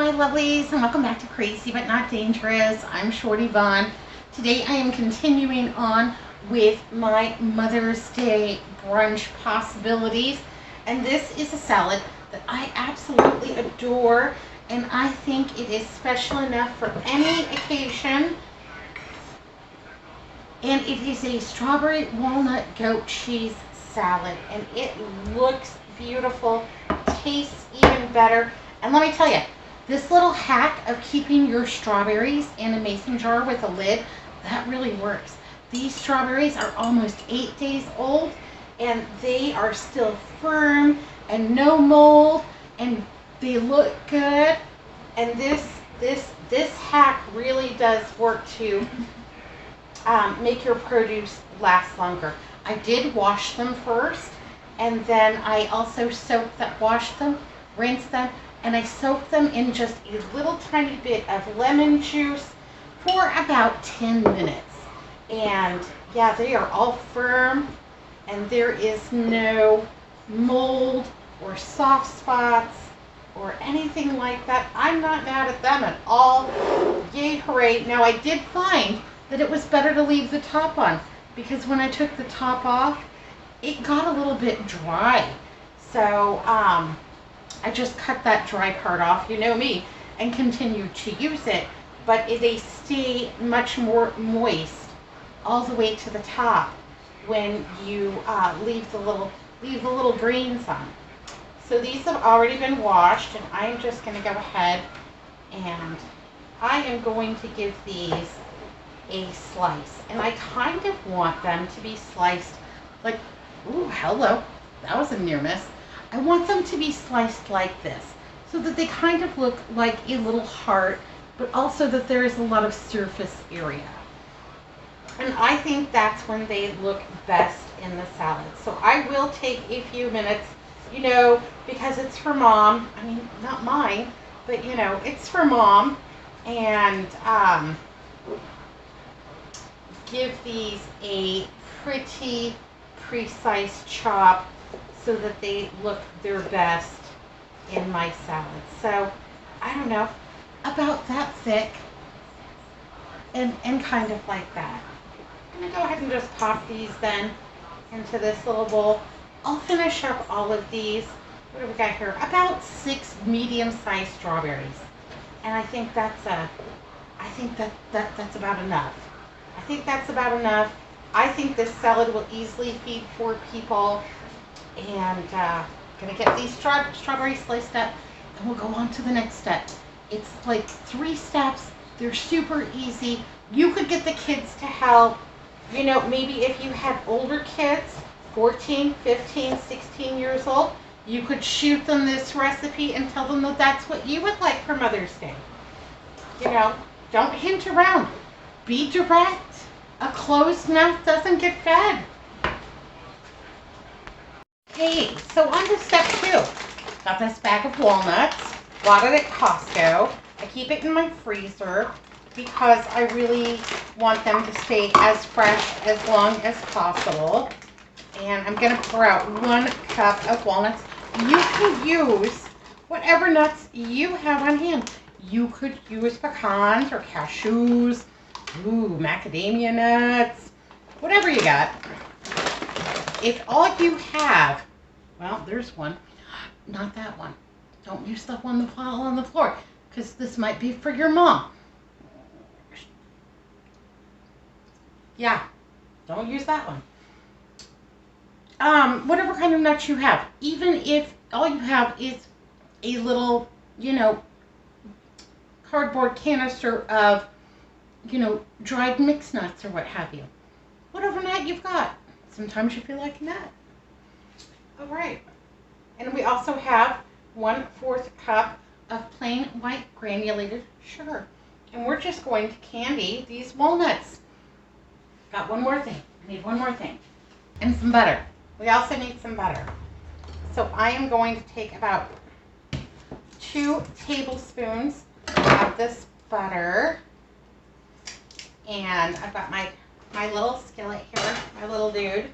my lovelies, and welcome back to Crazy But Not Dangerous. I'm Shorty Vaughn. Today I am continuing on with my Mother's Day brunch possibilities, and this is a salad that I absolutely adore, and I think it is special enough for any occasion. And it is a strawberry walnut goat cheese salad, and it looks beautiful, tastes even better. And let me tell you, this little hack of keeping your strawberries in a mason jar with a lid, that really works. These strawberries are almost 8 days old, and they are still firm and no mold, and they look good. And this hack really does work to make your produce last longer. I did wash them first, and then I also washed them, rinsed them, and I soaked them in just a little tiny bit of lemon juice for about 10 minutes. And yeah, they are all firm, and there is no mold or soft spots or anything like that. I'm not mad at them at all. Yay, hooray. Now, I did find that it was better to leave the top on, because when I took the top off, it got a little bit dry. So I just cut that dry part off, you know me, and continued to use it. But they stay much more moist all the way to the top when you leave the little grains on. So these have already been washed, and I am just going to go ahead and I am going to give these a slice. And I kind of want them to be sliced like, ooh, hello, that was a near miss. I want them to be sliced like this, so that they kind of look like a little heart, but also that there is a lot of surface area. And I think that's when they look best in the salad. So I will take a few minutes, you know, because it's for Mom. I mean, not mine, but you know, it's for Mom. And give these a pretty precise chop so that they look their best in my salad. So, I don't know, about that thick and kind of like that. I'm going to go ahead and just pop these then into this little bowl. I'll finish up all of these. What do we got here? About 6 medium-sized strawberries. And I think that's that's about enough. I think that's about enough. I think this salad will easily feed 4 people. And gonna get these strawberries sliced up, and we'll go on to the next step. It's like 3 steps. They're super easy. You could get the kids to help. You know, maybe if you had older kids, 14, 15, 16 years old, you could shoot them this recipe and tell them that that's what you would like for Mother's Day. You know, don't hint around. Be direct. A closed mouth doesn't get fed. Okay, so on to step 2. Got this bag of walnuts. Bought it at Costco. I keep it in my freezer because I really want them to stay as fresh as long as possible. And I'm going to pour out 1 cup of walnuts. You can use whatever nuts you have on hand. You could use pecans or cashews, ooh, macadamia nuts, whatever you got. If all you have, well, there's one, not that one. Don't use the one that fall on the floor, because this might be for your mom. Yeah, don't use that one. Whatever kind of nuts you have, even if all you have is a little, you know, cardboard canister of, you know, dried mixed nuts or what have you. Whatever nut you've got. Sometimes you feel like a nut. All right. And we also have 1/4 cup of plain white granulated sugar. And we're just going to candy these walnuts. Got one more thing. I need one more thing. And some butter. We also need some butter. So I am going to take about 2 tablespoons of this butter. And I've got my little skillet here, my little dude.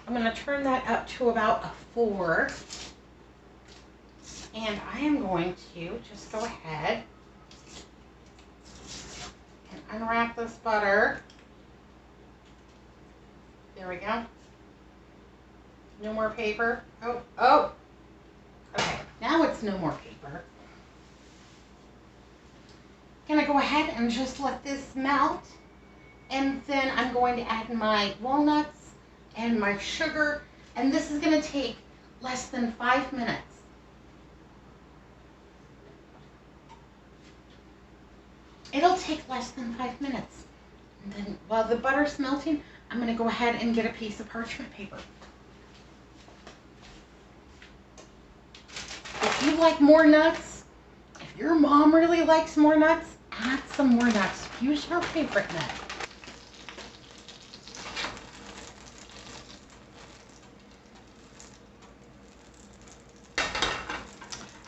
I'm going to turn that up to about a 4. And I am going to just go ahead and unwrap this butter. There we go. No more paper. Oh. Okay, now it's no more paper. Gonna go ahead and just let this melt. And then I'm going to add my walnuts and my sugar. And this is gonna take less than 5 minutes. It'll take less than 5 minutes. And then while the butter's melting, I'm going to go ahead and get a piece of parchment paper. If you like more nuts, if your mom really likes more nuts, add some more nuts. Use her favorite nut.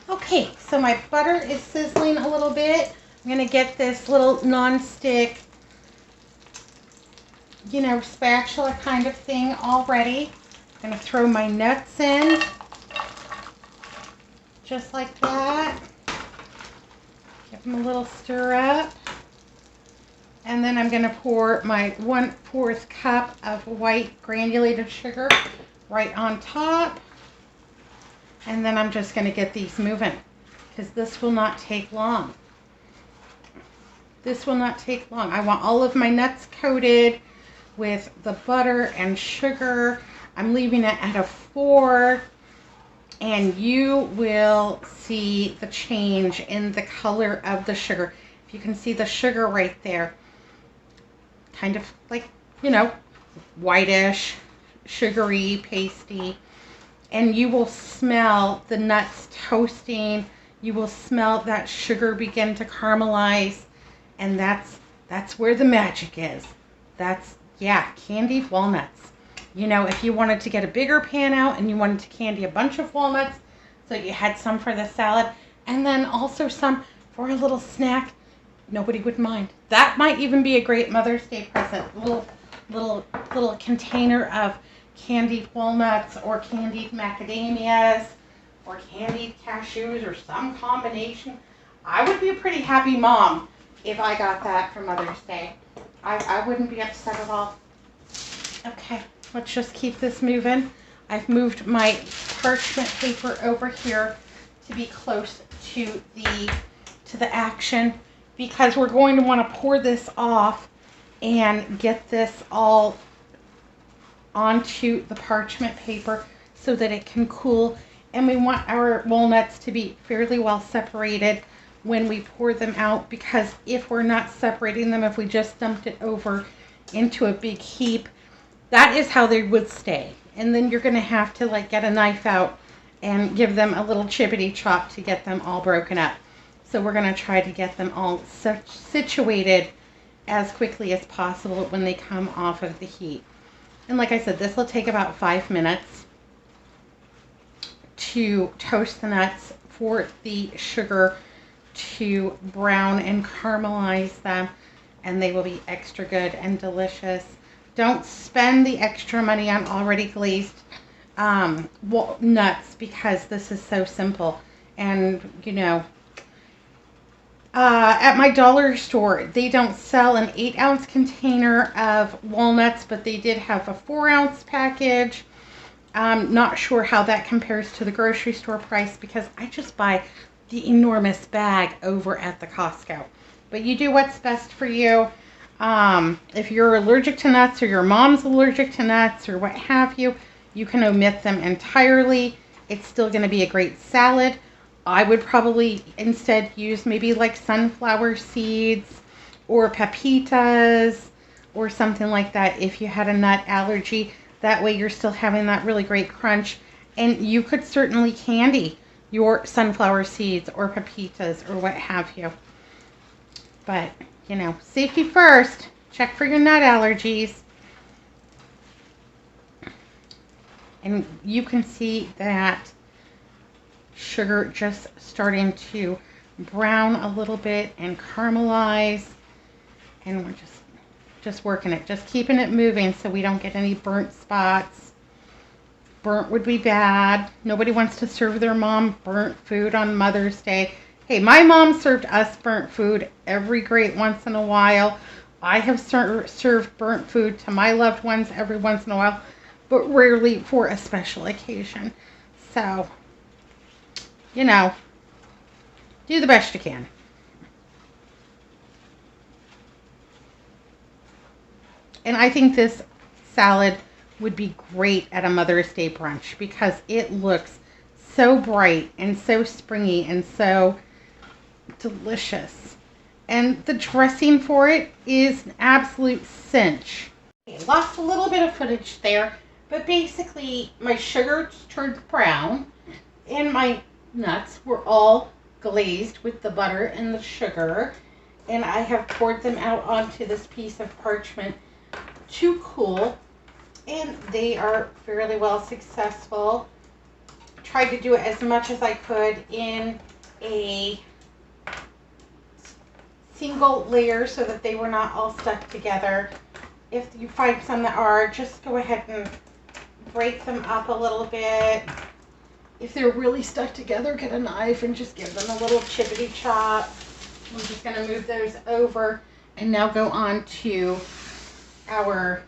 Okay, so my butter is sizzling a little bit. I'm going to get this little non-stick, spatula kind of thing all ready. I'm going to throw my nuts in, just like that. Give them a little stir up. And then I'm going to pour my 1/4 cup of white granulated sugar right on top. And then I'm just going to get these moving, because this will not take long. This will not take long. I want all of my nuts coated with the butter and sugar. I'm leaving it at a 4, and you will see the change in the color of the sugar. If you can see the sugar right there, kind of like, whitish, sugary, pasty. And you will smell the nuts toasting. You will smell that sugar begin to caramelize. And that's where the magic is. Candied walnuts. If you wanted to get a bigger pan out and you wanted to candy a bunch of walnuts, so you had some for the salad, and then also some for a little snack, nobody would mind. That might even be a great Mother's Day present. Little container of candied walnuts or candied macadamias or candied cashews or some combination. I would be a pretty happy mom if I got that for Mother's Day. I wouldn't be upset at all. Okay, let's just keep this moving. I've moved my parchment paper over here to be close to the action, because we're going to want to pour this off and get this all onto the parchment paper so that it can cool. And we want our walnuts to be fairly well separated when we pour them out, because if we're not separating them, if we just dumped it over into a big heap, that is how they would stay. And then you're going to have to get a knife out and give them a little chippity chop to get them all broken up. So we're going to try to get them all situated as quickly as possible when they come off of the heat. And like I said, this will take about 5 minutes to toast the nuts, for the sugar to brown and caramelize them, and they will be extra good and delicious. Don't spend the extra money on already glazed nuts, because this is so simple. And at my dollar store, they don't sell an 8-ounce container of walnuts, but they did have a 4-ounce package. I'm not sure how that compares to the grocery store price, because I just buy the enormous bag over at the Costco. But you do what's best for you. If you're allergic to nuts, or your mom's allergic to nuts, or what have you, you can omit them entirely. It's still going to be a great salad. I would probably instead use maybe sunflower seeds or pepitas or something like that if you had a nut allergy. That way you're still having that really great crunch. And you could certainly candy your sunflower seeds or pepitas or what have you. But, safety first. Check for your nut allergies. And you can see that sugar just starting to brown a little bit and caramelize. And we're just working it, just keeping it moving so we don't get any burnt spots. Burnt would be bad. Nobody wants to serve their mom burnt food on Mother's Day. Hey, my mom served us burnt food every great once in a while. I have served burnt food to my loved ones every once in a while, but rarely for a special occasion. So, you know, do the best you can. And I think this salad would be great at a Mother's Day brunch because it looks so bright and so springy and so delicious. And the dressing for it is an absolute cinch. Lost a little bit of footage there, but basically my sugar turned brown and my nuts were all glazed with the butter and the sugar. And I have poured them out onto this piece of parchment to cool, and they are fairly well successful. Tried to do it as much as I could in a single layer so that they were not all stuck together. If you find some that are, just go ahead and break them up a little bit. If they're really stuck together, get a knife and just give them a little chippity chop. I'm just going to move those over and now go on to our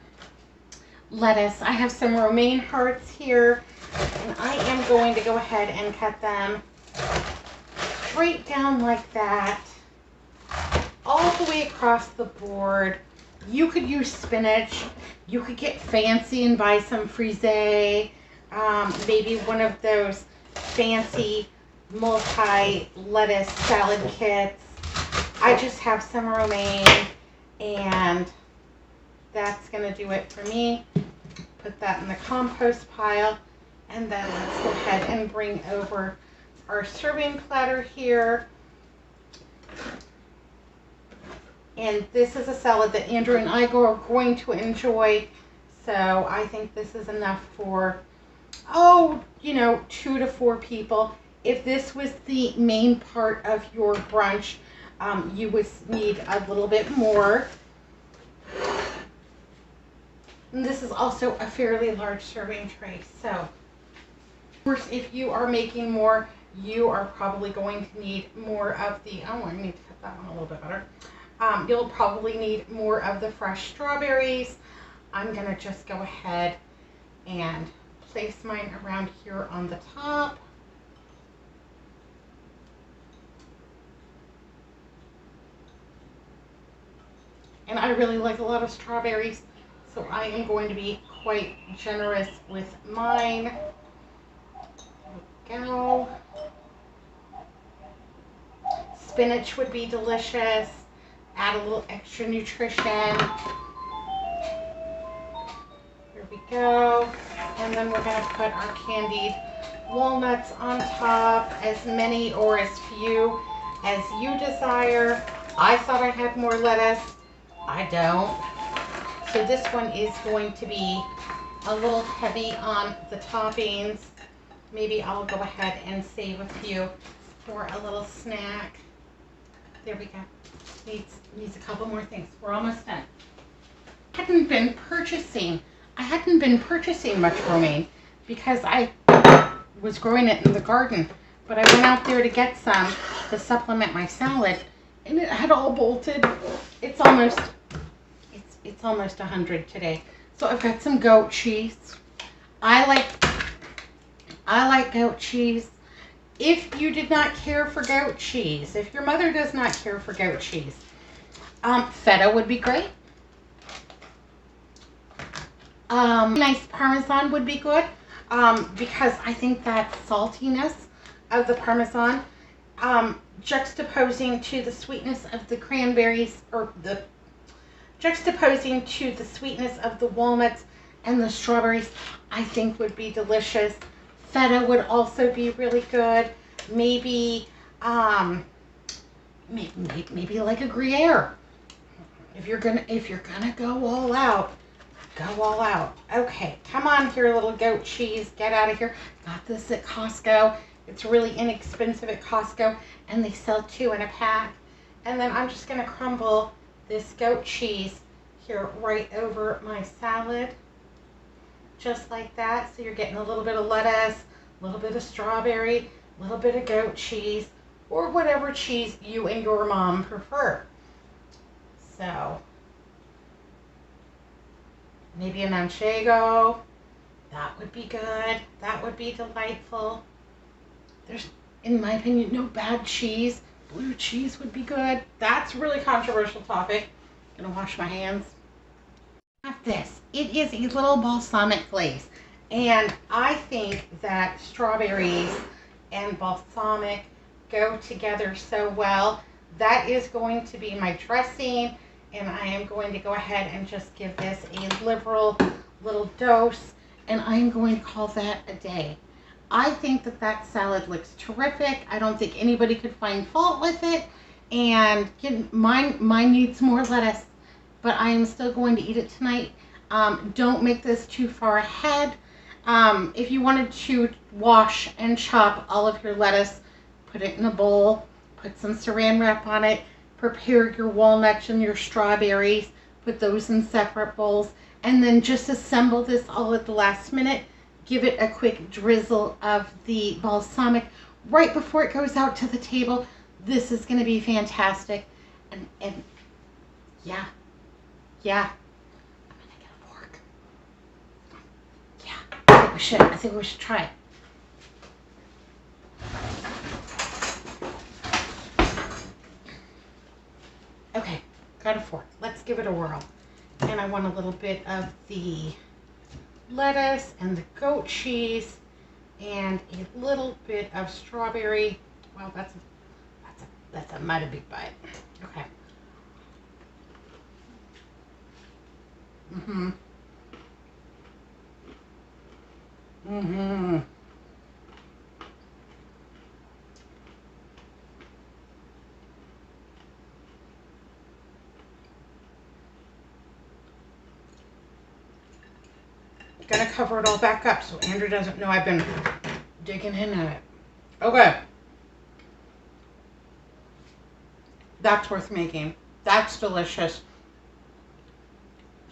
lettuce. I have some romaine hearts here, and I am going to go ahead and cut them straight down like that, all the way across the board. You could use spinach. You could get fancy and buy some frisee, maybe one of those fancy multi-lettuce salad kits. I just have some romaine, and that's going to do it for me. Put that in the compost pile, and then let's go ahead and bring over our serving platter here. And this is a salad that Andrew and I are going to enjoy, so I think this is enough for, 2 to 4 people. If this was the main part of your brunch, you would need a little bit more. And this is also a fairly large serving tray. So, of course, if you are making more, you are probably going to need more of the, I need to cut that one a little bit better. You'll probably need more of the fresh strawberries. I'm going to just go ahead and place mine around here on the top. And I really like a lot of strawberries, so I am going to be quite generous with mine. There we go. Spinach would be delicious. Add a little extra nutrition. There we go. And then we're going to put our candied walnuts on top, as many or as few as you desire. I thought I had more lettuce. I don't. So this one is going to be a little heavy on the toppings. Maybe I'll go ahead and save a few for a little snack. There we go. Needs a couple more things. We're almost done. I hadn't been purchasing much romaine because I was growing it in the garden, but I went out there to get some to supplement my salad, and it had all bolted. It's almost 100 today. So I've got some goat cheese. I like goat cheese. If you did not care for goat cheese, if your mother does not care for goat cheese, feta would be great. Nice Parmesan would be good, because I think that saltiness of the Parmesan, juxtaposing to the sweetness of the cranberries, or juxtaposing to the sweetness of the walnuts and the strawberries, I think would be delicious. Feta would also be really good. Maybe, maybe like a Gruyere. If you're gonna go all out, go all out. Okay, come on here, little goat cheese. Get out of here. Got this at Costco. It's really inexpensive at Costco, and they sell 2 in a pack. And then I'm just gonna crumble this goat cheese here right over my salad. just like that. So you're getting a little bit of lettuce, a little bit of strawberry, a little bit of goat cheese, or whatever cheese you and your mom prefer. So maybe a manchego. That would be good. That would be delightful. There's, in my opinion, no bad cheese. Blue cheese would be good. That's a really controversial topic. I'm gonna wash my hands. Have this. It is a little balsamic glaze. And I think that strawberries and balsamic go together so well. That is going to be my dressing. And I am going to go ahead and just give this a liberal little dose. And I'm going to call that a day. I think that that salad looks terrific. I don't think anybody could find fault with it. And mine needs more lettuce, but I am still going to eat it tonight. Don't make this too far ahead. If you wanted to wash and chop all of your lettuce, put it in a bowl, put some saran wrap on it, prepare your walnuts and your strawberries, put those in separate bowls, and then just assemble this all at the last minute. Give it a quick drizzle of the balsamic right before it goes out to the table. This is going to be fantastic. And yeah. I'm going to get a fork. Yeah, I think we should try it. Okay, got a fork. Let's give it a whirl. And I want a little bit of the lettuce and the goat cheese and a little bit of strawberry. Wow, that's a mighty big bite. Okay. Gonna cover it all back up so Andrew doesn't know I've been digging in at it. Okay. That's worth making. That's delicious.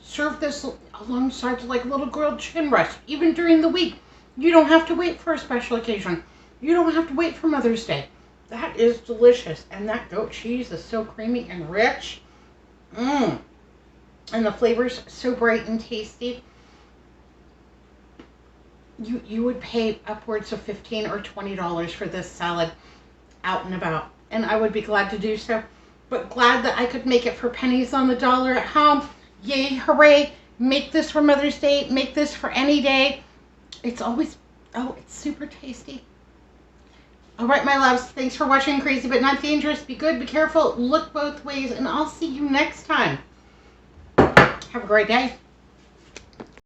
Serve this alongside like a little grilled chicken breast, even during the week. You don't have to wait for a special occasion. You don't have to wait for Mother's Day. That is delicious. And that goat cheese is so creamy and rich. And the flavor's so bright and tasty. You would pay upwards of $15 or $20 for this salad out and about. And I would be glad to do so. But glad that I could make it for pennies on the dollar at home. Yay, hooray. Make this for Mother's Day. Make this for any day. It's always, it's super tasty. All right, my loves. Thanks for watching Crazy But Not Dangerous. Be good, be careful, look both ways, and I'll see you next time. Have a great day.